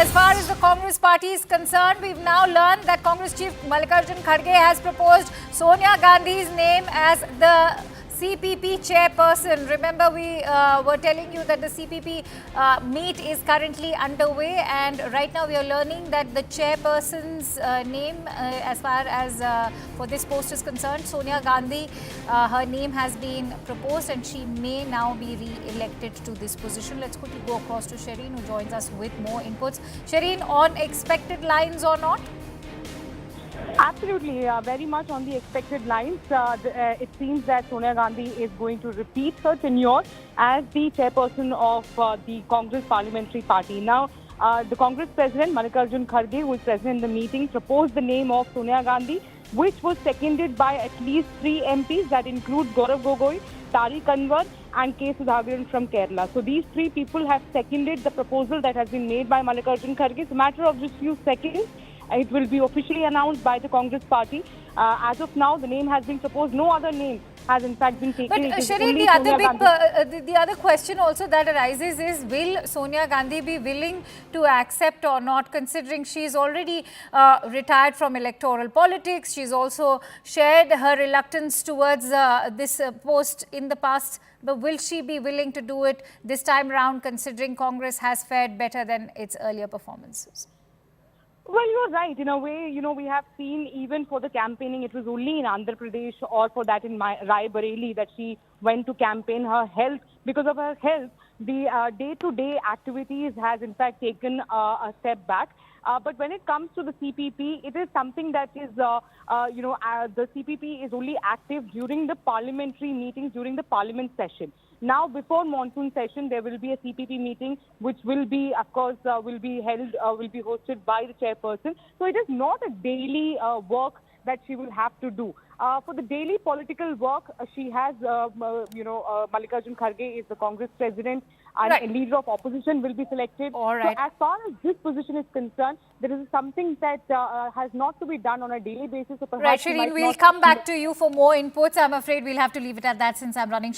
as far as the Congress party is concerned, we've now learned that Congress Chief Mallikarjun Kharge has proposed Sonia Gandhi's name as the CPP chairperson. Remember, we were telling you that the CPP meet is currently underway, and right now we are learning that the chairperson's name, as far as for this post is concerned, Sonia Gandhi, her name has been proposed, and she may now be re-elected to this position. Let's quickly go across to Shireen, who joins us with more inputs. Shireen, on expected lines or not? Absolutely, very much on the expected lines. It seems that Sonia Gandhi is going to repeat her tenure as the chairperson of the Congress Parliamentary Party. Now, the Congress President, Mallikarjun Kharge, who is present in the meeting, proposed the name of Sonia Gandhi, which was seconded by at least 3 MPs that include Gaurav Gogoi, Tariq Anwar and K. Sudhaviran from Kerala. So these 3 people have seconded the proposal that has been made by Mallikarjun Kharge. It's a matter of just few seconds. It will be officially announced by the Congress party. As of now, the name has been proposed. No other name has in fact been taken. But Shireen, the other question also that arises is, will Sonia Gandhi be willing to accept or not, considering she is already retired from electoral politics? She's also shared her reluctance towards this post in the past. But will she be willing to do it this time around, considering Congress has fared better than its earlier performances? Well, you're right. In a way, we have seen even for the campaigning, it was only in Andhra Pradesh or for that in Rai Bareli that she went to campaign. Her health, because of her health, the day-to-day activities has in fact taken a step back. But when it comes to the CPP, it is something that is, the CPP is only active during the parliamentary meetings, during the parliament session. Now, before monsoon session, there will be a CPP meeting, which will be, of course, will be hosted by the chairperson. So it is not a daily work that she will have to do. For the daily political work, she has, Mallikarjun Kharge is the Congress president, and a leader of opposition will be selected. All right. So as far as this position is concerned, there is something that has not to be done on a daily basis. So right, Shireen, we'll come back to you for more inputs. I'm afraid we'll have to leave it at that since I'm running